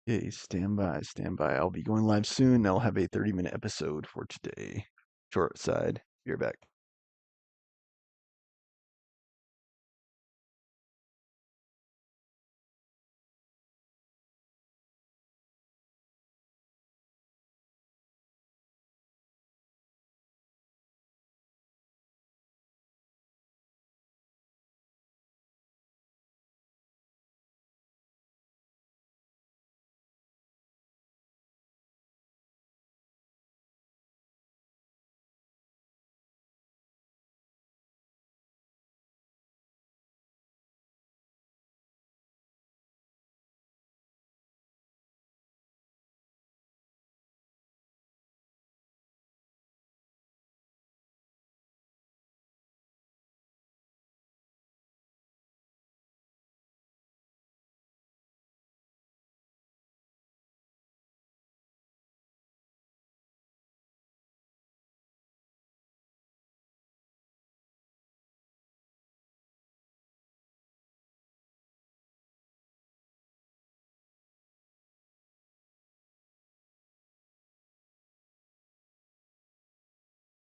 Okay, stand by, stand by. I'll be going live soon. I'll have a 30-minute episode for today. Short side. Be right back.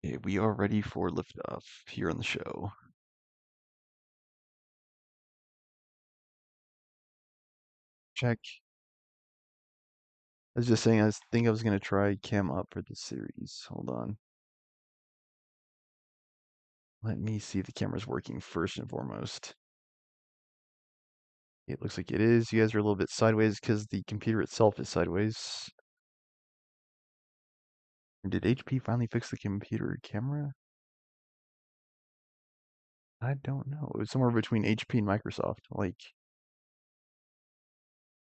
Okay, we are ready for liftoff here on the show. Check. I was just saying, think I was gonna try cam up for this series. Hold on. Let me see if the camera's working first and foremost. It looks like it is. You guys are a little bit sideways because the computer itself is sideways. Did HP finally fix the computer camera? I don't know. It was somewhere between HP and Microsoft. Like,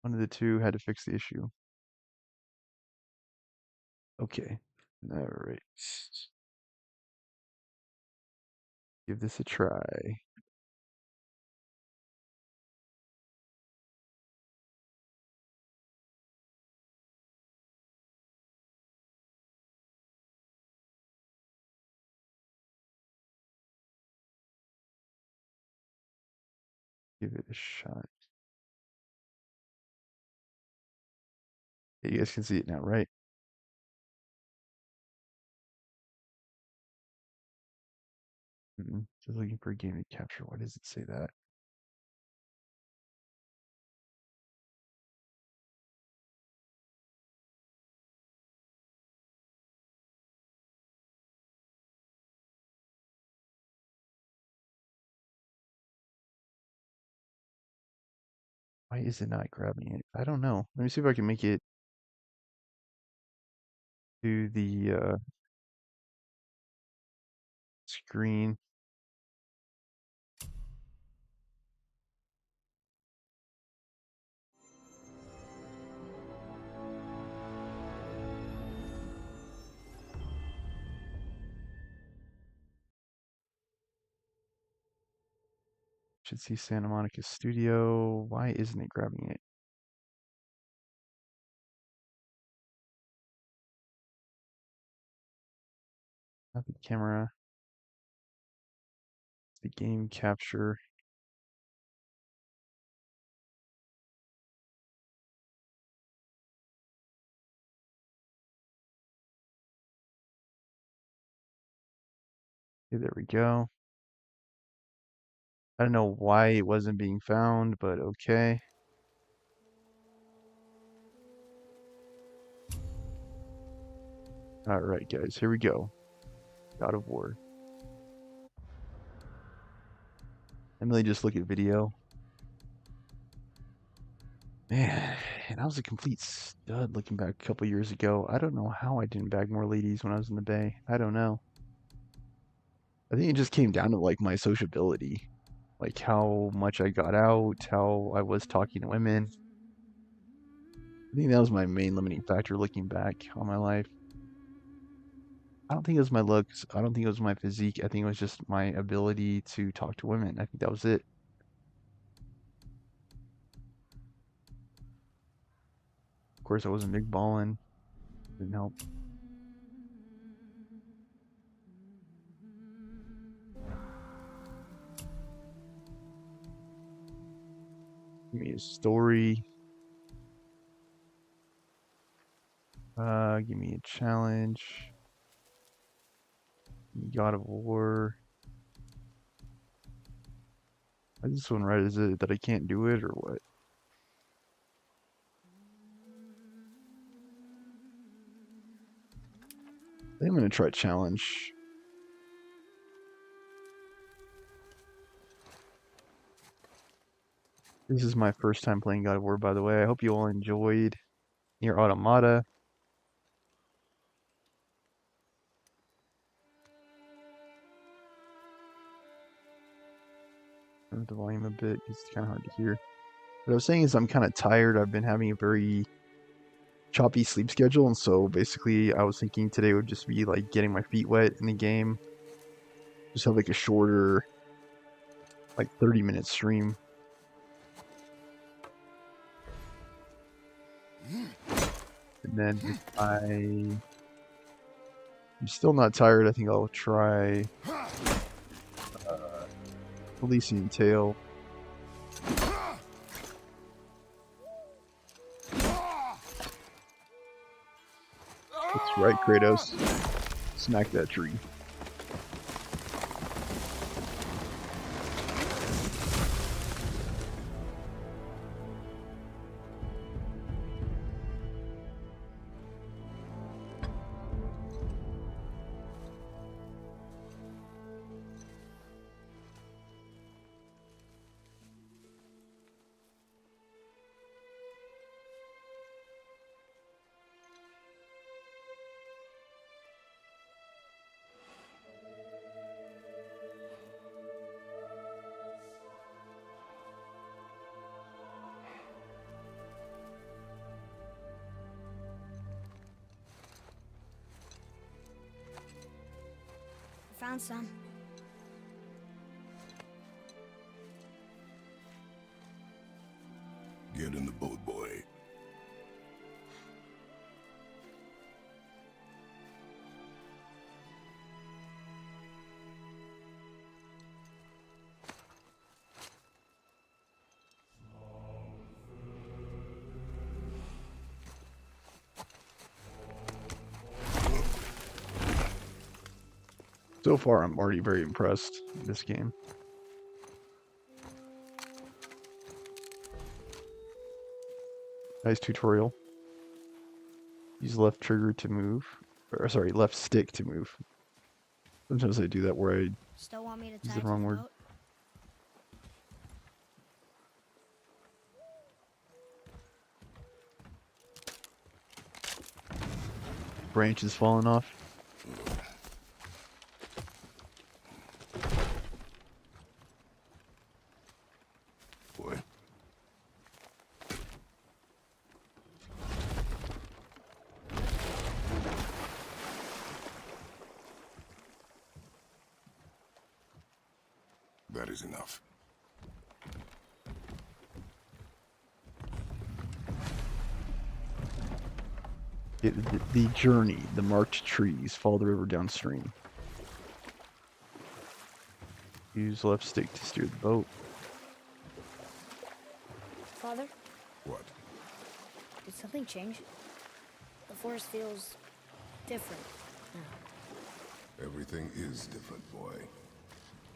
one of the two had to fix the issue. Okay. All right. Give this a try. Give it a shot. Yeah, you guys can see it now, right? Just looking for a game to capture. Why does it say that? Why is it not grabbing it? I don't know. Let me see if I can make it to the screen. Should see Santa Monica Studio. Why isn't it grabbing it? Not the camera. The game capture. Okay, there we go. I don't know why it wasn't being found, but okay. All right, guys, here we go. God of War. Emily, just look at video. Man, and I was a complete stud looking back a couple years ago. I don't know how I didn't bag more ladies when I was in the Bay. I don't know. I think it just came down to like my sociability, like how much I got out, how I was talking to women. I think that was my main limiting factor looking back on my life. I don't think it was my looks. I don't think it was my physique. I think it was just my ability to talk to women. I think that was it. Of course, I wasn't big ballin'. Didn't help. Give me a story. Give me a challenge. God of War. Is this one right? Is it that I can't do it or what? I think I'm gonna try challenge. This is my first time playing God of War, by the way. I hope you all enjoyed Nier Automata. Turn up the volume a bit. It's kind of hard to hear. What I was saying is I'm kind of tired. I've been having a very choppy sleep schedule, and so basically I was thinking today would just be like getting my feet wet in the game. Just have like a shorter, like 30-minute stream. And then if I'm still not tired, I think I'll try Elysian Tail. That's right, Kratos. Smack that tree. Found some. Get in the boat, boy. So far, I'm already very impressed with this game. Nice tutorial. Use left trigger to move. Or sorry, left stick to move. Sometimes I do that where I Still want me to use tie the it to wrong the word. boat? Branch is falling off. Boy. That is enough. The journey, the marked trees, follow the river downstream. Use left stick to steer the boat. Father, What? did something change? The forest feels different now. Everything is different, boy.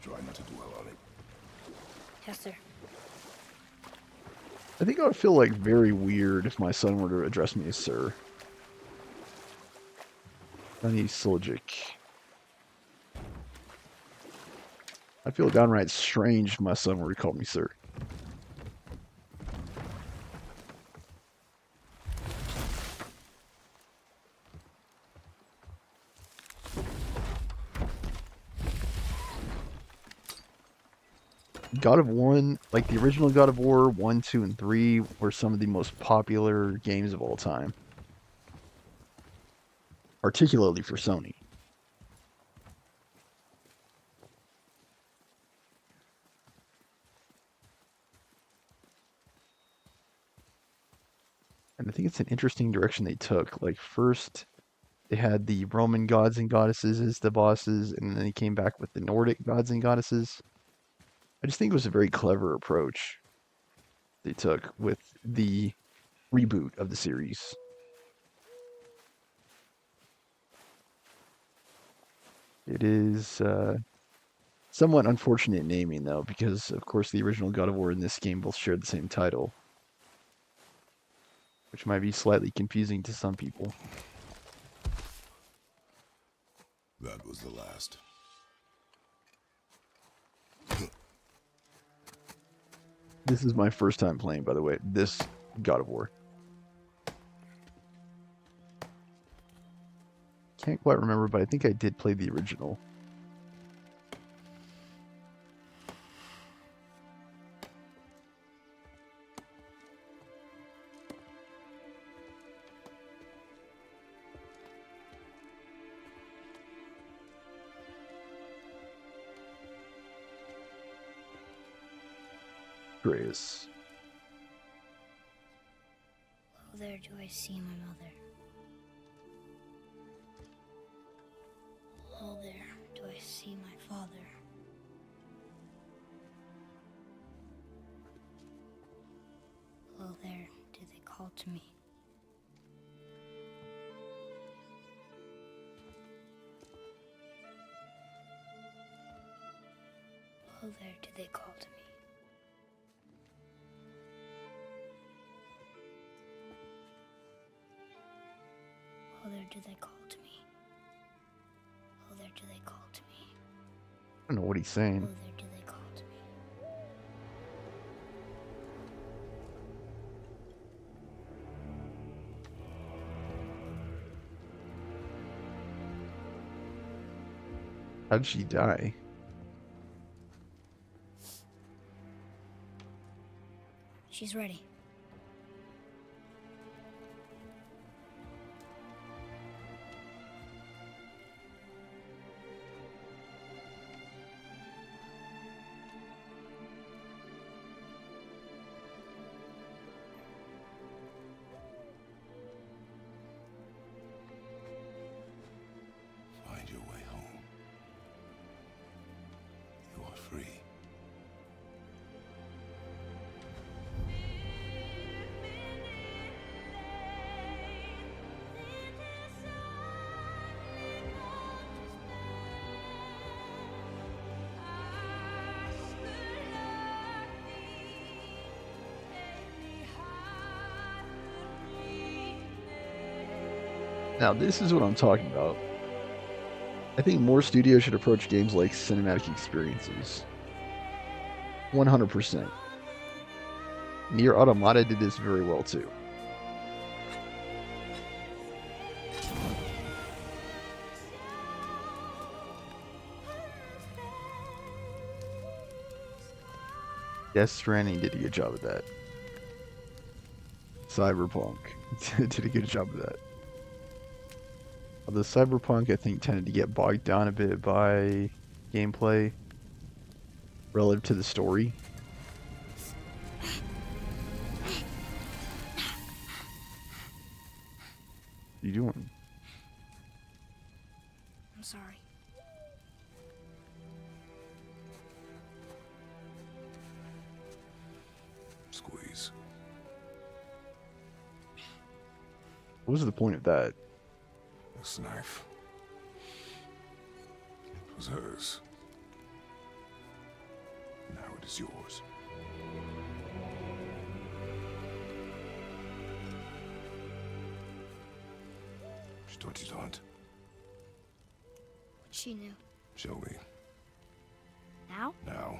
Try not to dwell on it. Yes, sir. I think I would feel like very weird if my son were to address me as sir. Danny Suljic. I'd feel downright strange if my son were to call me sir. God of War, like the original God of War 1, 2, and 3 were some of the most popular games of all time. Particularly for Sony. And I think it's an interesting direction they took. Like first they had the Roman gods and goddesses as the bosses, and then they came back with the Nordic gods and goddesses. I just think it was a very clever approach they took with the reboot of the series. It is somewhat unfortunate naming, though, because, of course, the original God of War and this game both share the same title, which might be slightly confusing to some people. That was the last. This is my first time playing, by the way, this God of War. Can't quite remember, but I think I did play the original. Grace. Oh, there do I see my mother. Oh, there do I see my father. Oh, there do they call to me. Oh, there do they call to me. Oh, there do they call to me. Oh, there do they call to me. I don't know what he's Oh, saying. there do they call to me. How did she die? She's ready. Find your way home. You are free. Now, this is what I'm talking about. I think more studios should approach games like cinematic experiences. 100%. Nier Automata did this very well too. Death Stranding did a good job of that. Cyberpunk did a good job of that. Although Cyberpunk, I think, tended to get bogged down a bit by gameplay relative to the story. What are you doing? I'm sorry. Squeeze. What was the point of that? This knife. It was hers. Now it is yours. She taught you to hunt. What she knew. Show me. Now? Now.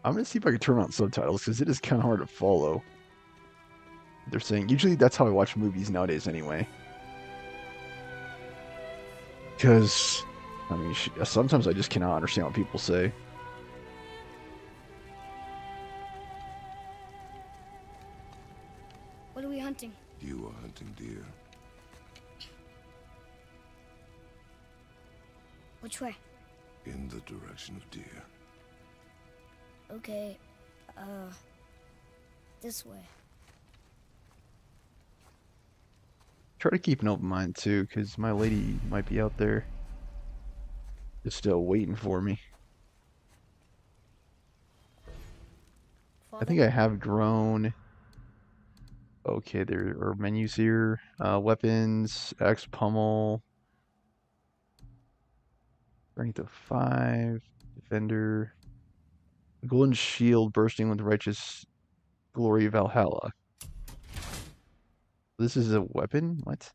I'm gonna see if I can turn on subtitles because it is kind of hard to follow. They're saying usually that's how I watch movies nowadays anyway. Because I mean, sometimes I just cannot understand what people say. What are we hunting? You are hunting deer. Which way? In the direction of deer. Okay, this way. Try to keep an open mind too, because my lady might be out there just still waiting for me. I think I have grown Okay, there are menus here. Weapons, X pummel, strength of 5, defender, golden shield bursting with righteous glory Valhalla. This is a weapon? What?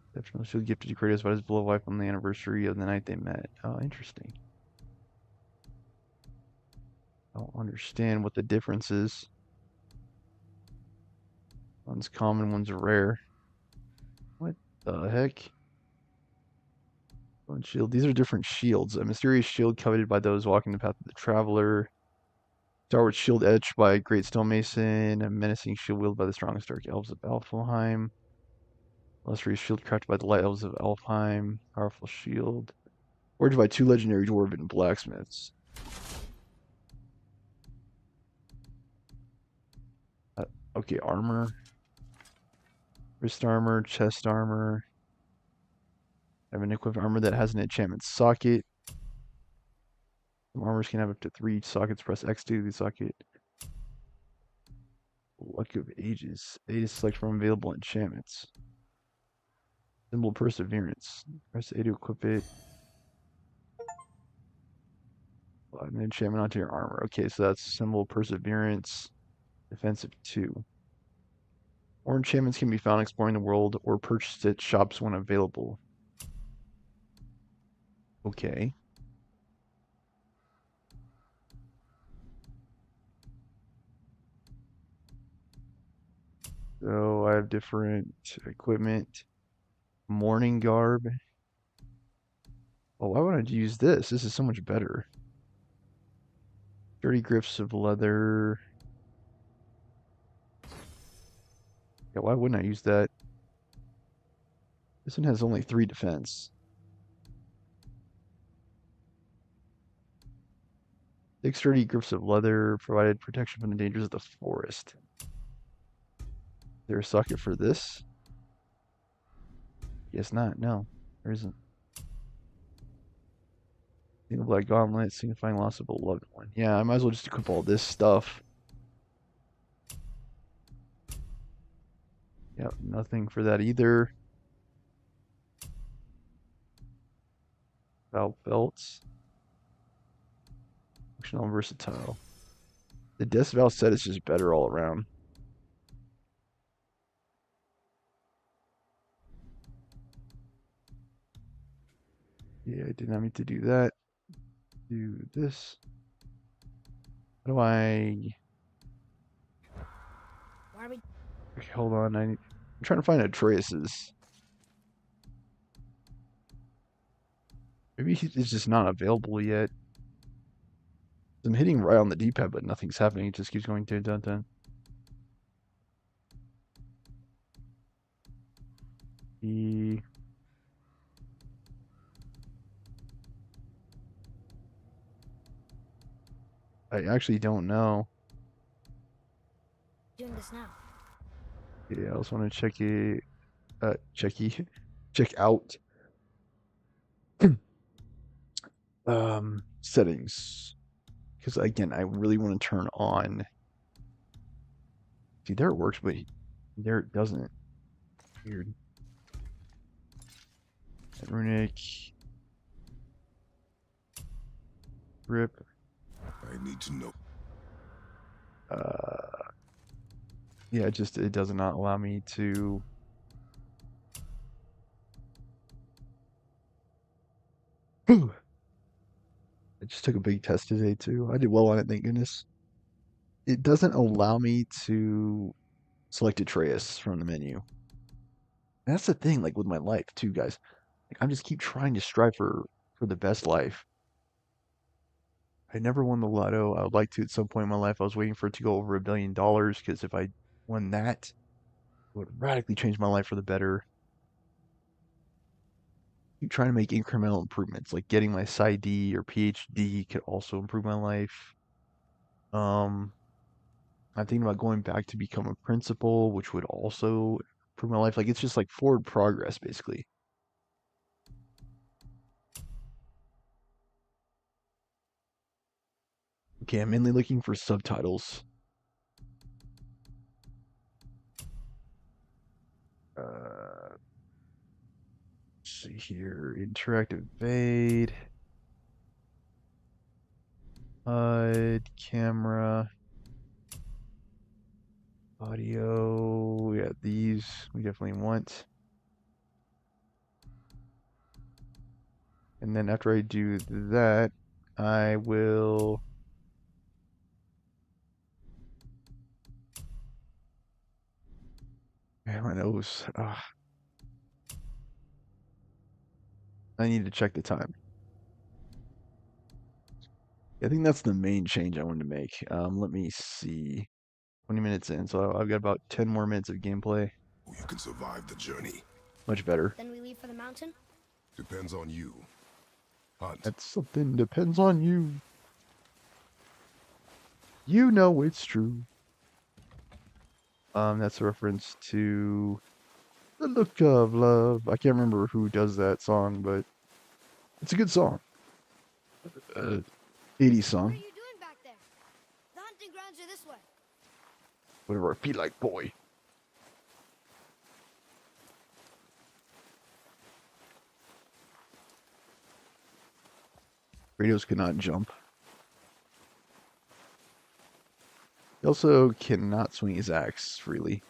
Exceptional shield gifted to Kratos by his beloved wife on the anniversary of the night they met. Oh, interesting. I don't understand what the difference is. One's common, one's rare. What the heck? One shield. These are different shields. A mysterious shield coveted by those walking the path of the traveler. Starward shield etched by a great stonemason. A menacing shield wielded by the strongest dark elves of Alfheim. Illustrious shield crafted by the light elves of Alfheim. Powerful shield. Forged by 2 legendary dwarven blacksmiths. Okay, armor. Wrist armor, chest armor. I have an equipped armor that has an enchantment socket. Some armors can have up to 3 sockets. Press X to the socket. Luck of Ages. A to select from available enchantments. Symbol of Perseverance. Press A to equip it. An enchantment onto your armor. Okay, so that's Symbol of Perseverance. Defensive 2. More enchantments can be found exploring the world or purchased at shops when available. Okay. So I have different equipment. Morning garb. Oh, why would I use this? This is so much better. Sturdy grips of leather. Yeah, why wouldn't I use that? This one has only 3 defense. Thick, sturdy grips of leather provided protection from the dangers of the forest. Is there a socket for this? Guess not. No, there isn't. Single black gauntlet, signifying loss of a beloved one. Yeah, I might as well just equip all this stuff. Yep, nothing for that either. Valve belts. Functional and versatile. The Death Valve set is just better all around. Yeah, I did not mean to do that. Do this. How do I... Why are we? Okay, hold on. I'm trying to find Atreus's. Maybe it's just not available yet. I'm hitting right on the D-pad, but nothing's happening. It just keeps going dun dun dun. E. I actually don't know. Doing this now. Yeah, I also want to check it. Check out. Settings. Because again, I really want to turn on. See, there it works, but there it doesn't. Weird. Runic. Grip. I need to know. Yeah, it does not allow me to. I just took a big test today too. I did well on it, thank goodness. It doesn't allow me to select Atreus from the menu. And that's the thing, like with my life too, guys. Like I'm just keep trying to strive for the best life. I never won the lotto. I would like to at some point in my life. I was waiting for it to go over $1 billion because if I won that, it would radically change my life for the better. Keep trying to make incremental improvements, like getting my PsyD or PhD could also improve my life. Um, I'm thinking about going back to become a principal, which would also improve my life. Like it's just like forward progress, basically. Okay, I'm mainly looking for subtitles. see here. Interactive evade. HUD, camera, audio. Yeah, these we definitely want. And then after I do that, I will man, my nose. I need to check the time. I think that's the main change I wanted to make. Let me see. 20 minutes in, so I've got about 10 more minutes of gameplay. You can survive the journey. Much better. Then we leave for the mountain? Depends on you. Hunt. That's something depends on you. You know it's true. That's a reference to The Look of Love. I can't remember who does that song, but it's a good song. 80s song. What are you doing back there? The hunting grounds are this way. Whatever I feel like, boy. Kratos cannot jump. He also cannot swing his axe freely.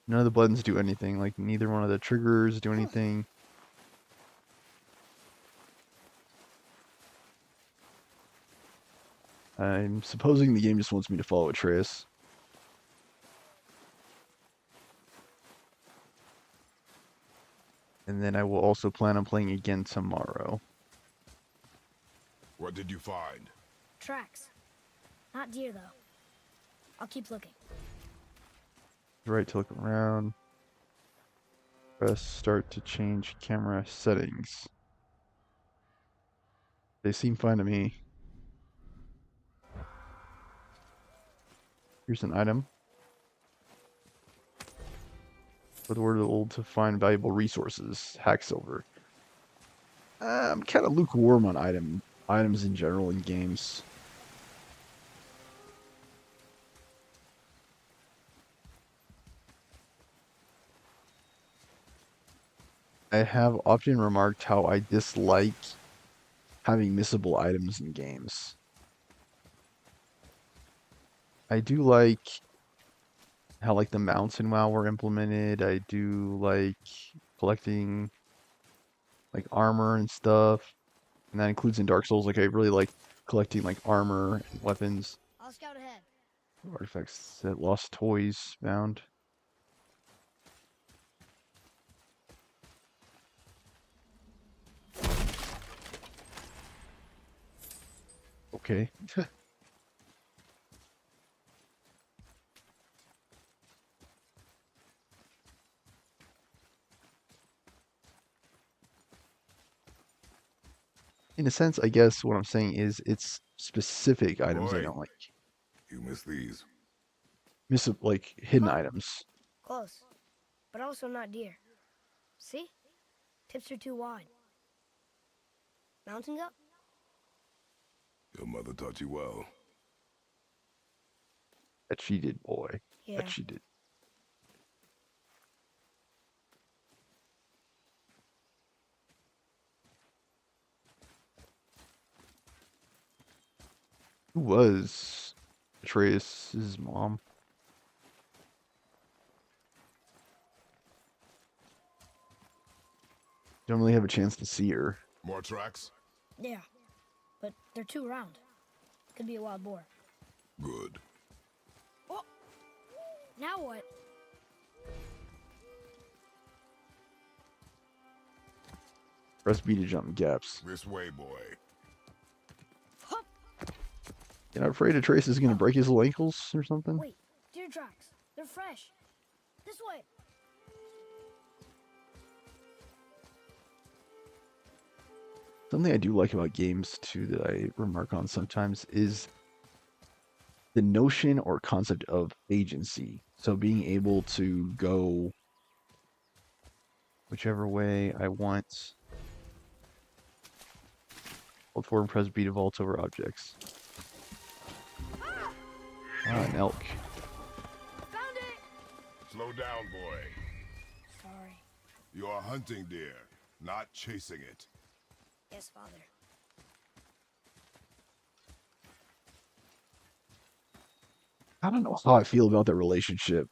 None of the buttons do anything, like neither one of the triggers do anything. I'm supposing the game just wants me to follow Atreus. And then I will also plan on playing again tomorrow. What did you find? Tracks. Not deer, though. I'll keep looking. Right to look around. Press start to change camera settings. They seem fine to me. Here's an item. For the word of old to find valuable resources. Hack silver. I'm kind of lukewarm on items in general in games. I have often remarked how I dislike having missable items in games. I do like how like the mounts in WoW were implemented. I do like collecting like armor and stuff. And that includes in Dark Souls. Like I really like collecting like armor and weapons. I'll scout ahead. Artifacts that lost toys found. Okay. In a sense, I guess what I'm saying is it's specific items I Boy. don't like. You miss these. Like hidden Huh? items. Close. But also not deer. See? Tips are too wide. Mountain goat? Your mother taught you well. That she did, boy. Yeah. That she did. Who was Atreus' mom? Don't really have a chance to see her. More tracks? Yeah. But they're too round. Could be a wild boar. Good. Oh! Now what? Press B to jump gaps. This way, boy. Hup! You're not afraid Atreus is gonna break his little ankles or something? Wait, deer tracks. They're fresh. This way. Something I do like about games too that I remark on sometimes is the notion or concept of agency. So being able to go whichever way I want. Hold forward and press B to vault over objects. Ah, an elk. Found it! Slow down, boy. You are hunting deer, not chasing it. Yes, Father. I don't know how I feel about that relationship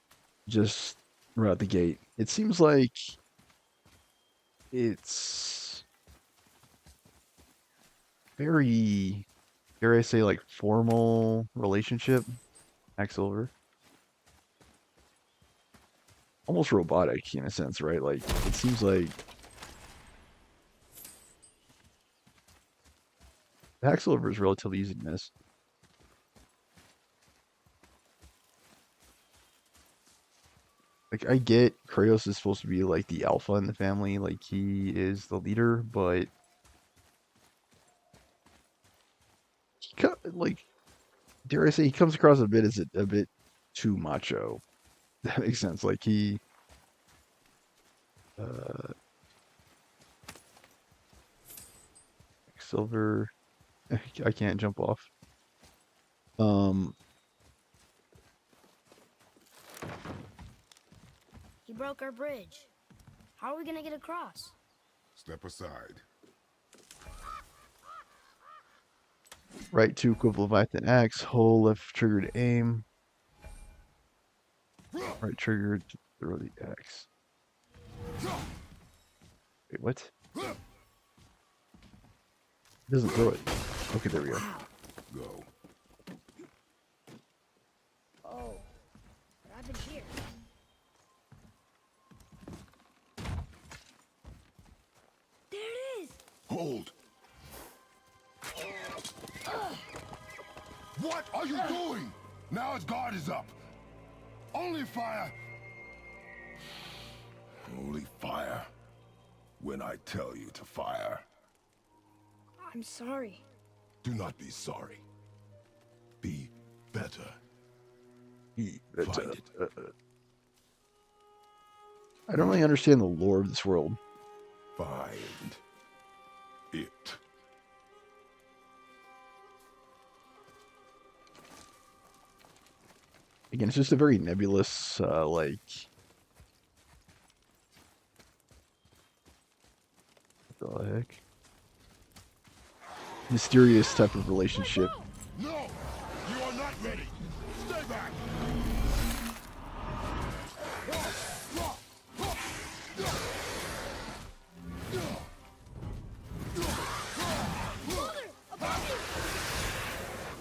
just right out the gate. It seems like it's very, dare I say, like formal relationship, Max Silver. Almost robotic in a sense, right? Like it seems like Max Silver is relatively easy to miss. Like I get Kratos is supposed to be like the alpha in the family, like he is the leader, but like dare I say he comes across a bit as a bit too macho. That makes sense. Like he uh Silver I can't jump off. Um He broke our bridge. How are we gonna get across? Step aside. right to equivalent Leviathan X, hold left trigger to aim, right trigger to throw the X. Wait, what? It doesn't throw it. Okay, there we go. Go. Oh, what happened here? There it is! Hold. What are you doing? Now his guard is up. Only fire. Only fire. When I tell you to fire. I'm sorry. Do not be sorry. Be better. Find it. I don't really understand the lore of this world. Find it. Again, it's just a very nebulous, like, what the heck? Mysterious type of relationship. No! You are not ready! Stay back!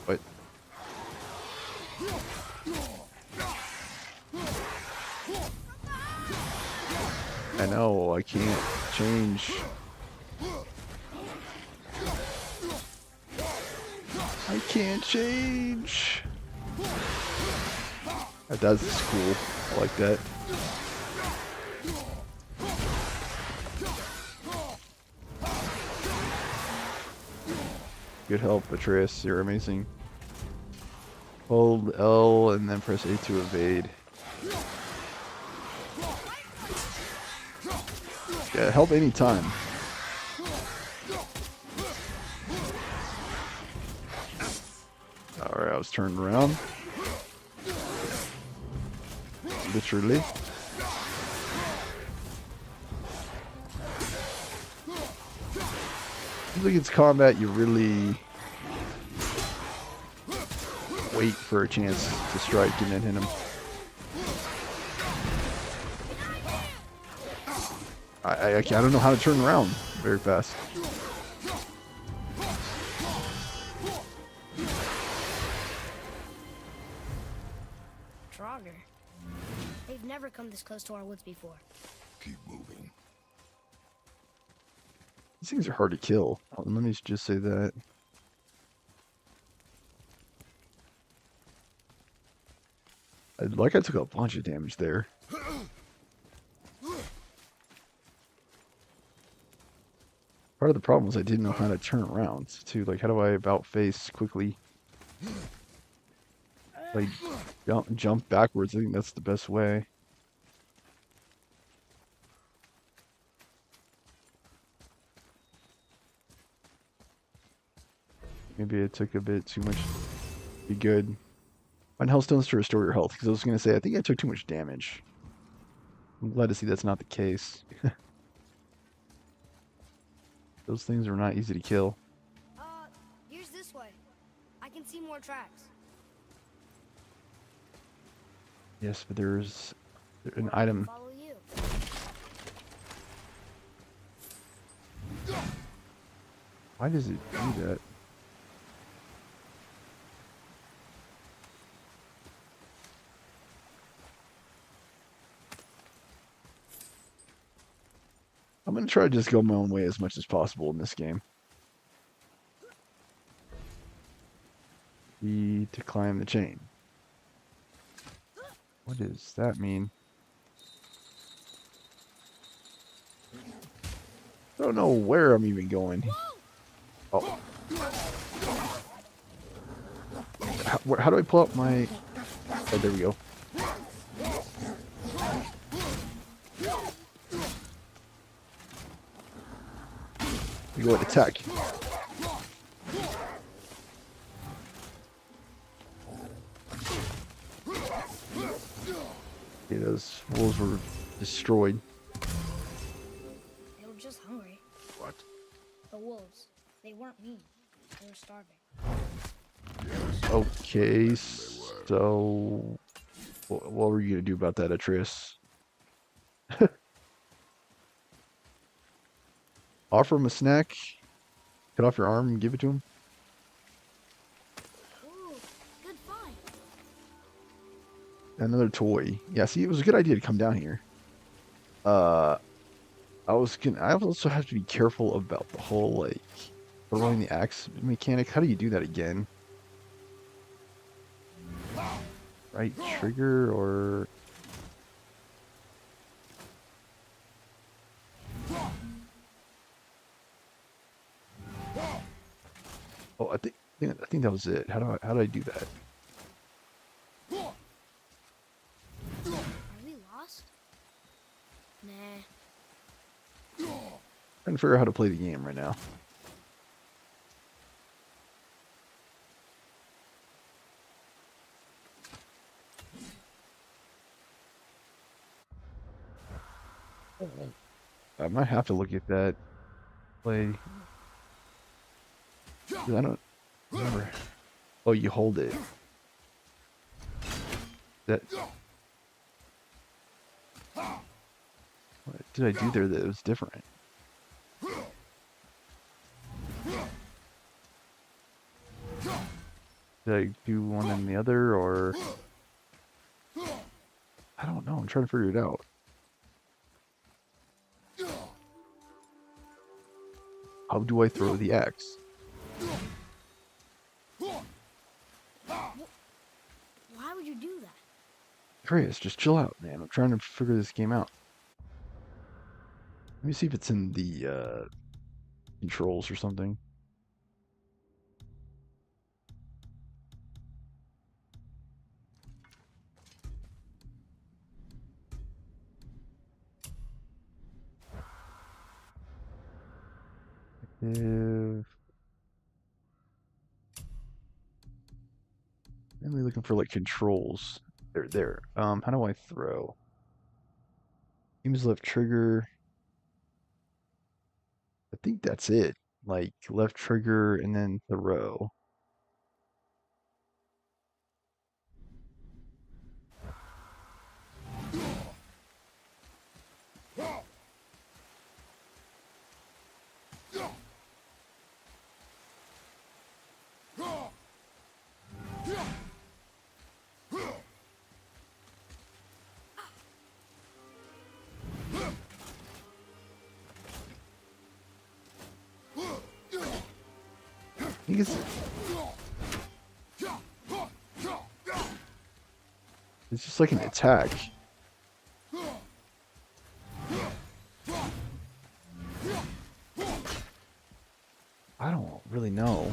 What? I know, I can't change. I can't change. That's cool. I like that. Good help, Atreus. You're amazing. Hold L and then press A to evade. Yeah, help anytime. Alright, I was turned around. Literally. Seems like it's combat, you really wait for a chance to strike and then hit him. I don't know how to turn around very fast. Draugr. They've never come this close to our woods before. Keep moving. These things are hard to kill. Let me just say that. I took a bunch of damage there. Part of the problem was I didn't know how to turn around too. Like, how do I about face quickly? Like, jump backwards. I think that's the best way. Maybe I took a bit too much. Be good. Find Hellstones to restore your health. Because I was going to say, I think I took too much damage. I'm glad to see that's not the case. Those things are not easy to kill. Here's this way. I can see more tracks. Yes, but there's an Or I can item. follow you. Why does it do that? I'm gonna try to just go my own way as much as possible in this game. E to climb the chain. What does that mean? I don't know where I'm even going. Oh. How do I pull up my... Oh, there we go. We go and attack. Okay, those wolves were destroyed. They were just hungry. What? The wolves. They weren't mean. They were starving. Okay, so... What were you gonna do about that, Atreus? Offer him a snack, cut off your arm and give it to him? Ooh, good find. Another toy. Yeah, see, it was a good idea to come down here. I also have to be careful about the whole, like, throwing the axe mechanic. How do you do that again? Right trigger or... Oh, I think that was it. How do I do that? Are we lost? Nah. Trying to figure out how to play the game right now. I might have to look at that play. 'Cause I don't remember. Oh, you hold it. That. What did I do there that was different? Did I do one and the other, or... I don't know. I'm trying to figure it out. How do I throw the axe? Why would you do that? Atreus, just chill out, man. I'm trying to figure this game out. Let me see if it's in the controls or something. If I'm really looking for like controls. There. How do I throw? Use left trigger. I think that's it. Like left trigger and then throw. I think it's just like an attack. I don't really know.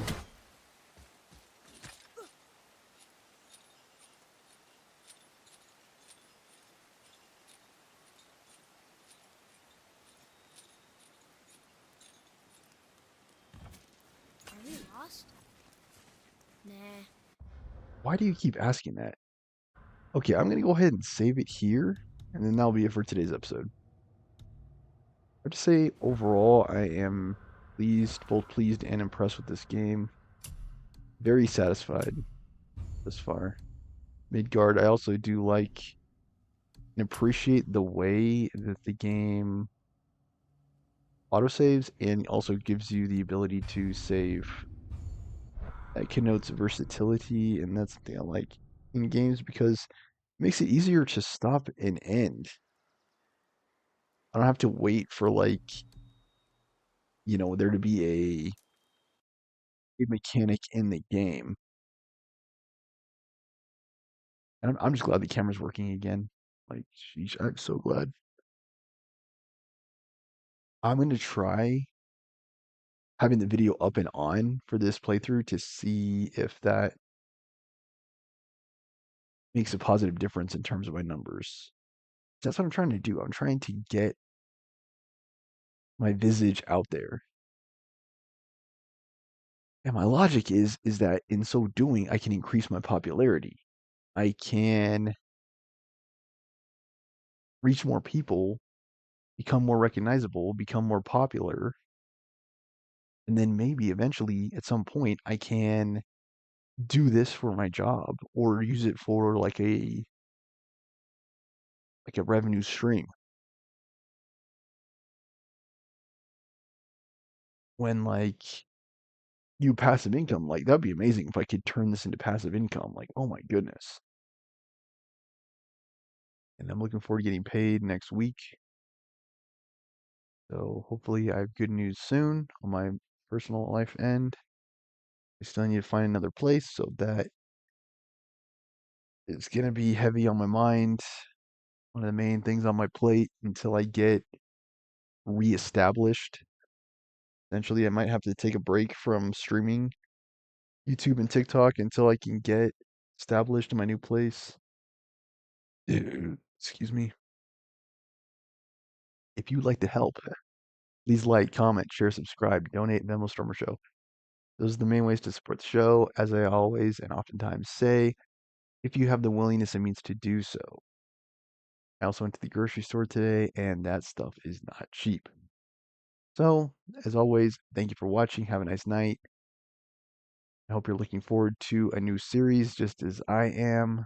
Are we lost? Nah. Why do you keep asking that? Okay, I'm gonna go ahead and save it here, and then that'll be it for today's episode. I'd say overall, I am both pleased and impressed with this game. Very satisfied thus far. Midgard, I also do like and appreciate the way that the game autosaves and also gives you the ability to save. That connotes versatility, and that's something I like in games because it makes it easier to stop and end. I don't have to wait for there to be a mechanic in the game. And I'm just glad the camera's working again. Like, sheesh, I'm so glad. I'm gonna try having the video up and on for this playthrough to see if that makes a positive difference in terms of my numbers. That's what I'm trying to do. I'm trying to get my visage out there. And my logic is that in so doing, I can increase my popularity. I can reach more people, become more recognizable, become more popular, and then maybe eventually at some point I can do this for my job or use it for like a revenue stream. When you passive income, like that'd be amazing if I could turn this into passive income. Like, oh my goodness. And I'm looking forward to getting paid next week. So hopefully I have good news soon on my personal life end. I still need to find another place, so that is gonna be heavy on my mind. One of the main things on my plate until I get reestablished. Eventually I might have to take a break from streaming YouTube and TikTok until I can get established in my new place. Excuse me. If you'd like to help, please like, comment, share, subscribe, donate, Venmo, Stormer Show. Those are the main ways to support the show, as I always and oftentimes say, if you have the willingness and means to do so. I also went to the grocery store today, and that stuff is not cheap. So, as always, thank you for watching. Have a nice night. I hope you're looking forward to a new series just as I am.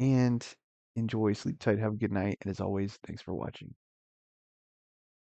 And enjoy, sleep tight, have a good night. And as always, thanks for watching.